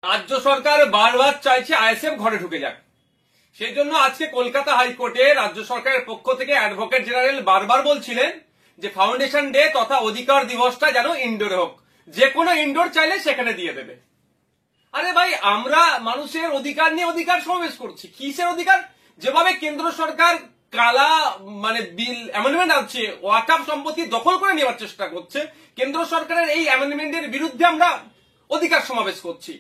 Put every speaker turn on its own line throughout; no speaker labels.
রাজ্য সরকার বারবার চাইছে আইএসএফ ঘরে ঢুকে যাক। সেই জন্য আজকে কলকাতা হাইকোর্টে রাজ্য সরকারের পক্ষ থেকে অ্যাডভোকেট জেনারেল বারবার বলছিলেন যে ফাউন্ডেশন ডে তথা অধিকার দিবসটা যেন ইনডোরে হোক, যে কোনো ইনডোর চাইলে সেখানে দিয়ে দেবে। আরে ভাই, আমরা মানুষের অধিকার নিয়ে অধিকার সমাবেশ করছি। কিসের অধিকার? যেভাবে কেন্দ্র সরকার কালা বিল অ্যামেন্ডমেন্ট আছে, ওয়াকফ সম্পত্তি দখল করে নেওয়ার চেষ্টা করছে, কেন্দ্র সরকারের এই অ্যামেন্ডমেন্টের বিরুদ্ধে আমরা অধিকার সমাবেশ করছি।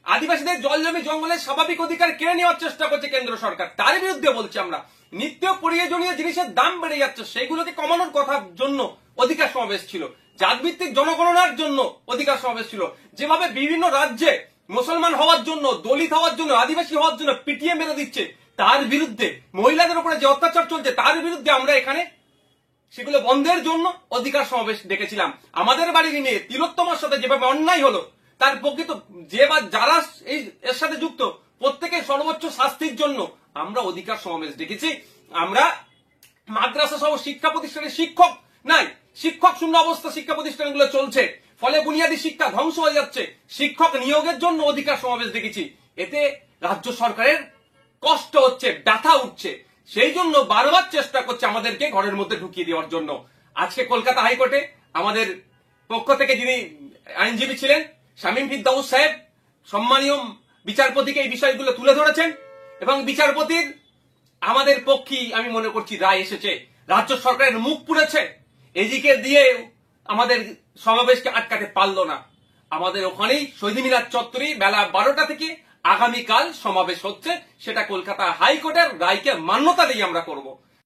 আদিবাসীদের জল জমি জঙ্গলের স্বাভাবিক অধিকার কেড়ে নেওয়ার চেষ্টা করছে কেন্দ্র সরকার, তার বিরুদ্ধে বলছি আমরা। নিত্য প্রয়োজনীয় জিনিসের দাম বেড়ে যাচ্ছে, সেইগুলোকে কমানোর কথার জন্য অধিকার সমাবেশ ছিল। জাতভিত্তিক জনগণনার জন্য অধিকার সমাবেশ ছিল। যেভাবে বিভিন্ন রাজ্যে মুসলমান হওয়ার জন্য, দলিত হওয়ার জন্য, আদিবাসী হওয়ার জন্য পিটিয়ে মেরে দিচ্ছে, তার বিরুদ্ধে, মহিলাদের উপরে যে অত্যাচার চলছে তার বিরুদ্ধে আমরা এখানে সেগুলো বন্ধের জন্য অধিকার সমাবেশ ডেকেছিলাম। আমাদের বাড়ি নিয়ে তিলোত্তমার সাথে যেভাবে অন্যায় হলো, তার প্রকৃত যারা এর সাথে যুক্ত প্রত্যেকের সর্বোচ্চ শাস্তির জন্য আমরা অধিকার সমাবেশ ডেকেছি। আমরা মাদ্রাসা সহ শিক্ষা প্রতিষ্ঠানে শিক্ষক নাই, শিক্ষক শূন্য অবস্থা শিক্ষা প্রতিষ্ঠানগুলো চলছে, ফলে বুনিয়াদী শিক্ষা ধ্বংস হয়ে যাচ্ছে। শিক্ষক নিয়োগের জন্য অধিকার সমাবেশ দেখেছি। এতে রাজ্য সরকারের কষ্ট হচ্ছে, ব্যথা উঠছে, সেই জন্য বারবার চেষ্টা করছে আমাদেরকে ঘরের মধ্যে ঢুকিয়ে দেওয়ার জন্য। আজকে কলকাতা হাইকোর্টে আমাদের পক্ষ থেকে যিনি আইনজীবী ছিলেন শামীম ফিরদৌস সাহেব সম্মানীয় বিচারপতিকে এই বিষয়গুলো তুলে ধরেছেন, এবং বিচারপতির আমাদের পক্ষেই আমি মনে করছি রায় এসেছে। রাজ্য সরকারের মুখ পুড়েছে, এদিকে দিয়ে আমাদের সমাবেশকে আটকাতে পারল না। আমাদের ওখানেই শহীদ মিনার চত্বরে বেলা 12টা থেকে আগামীকাল সমাবেশ হচ্ছে, সেটা কলকাতা হাইকোর্টের রায়কে মান্যতা দিয়ে আমরা করব।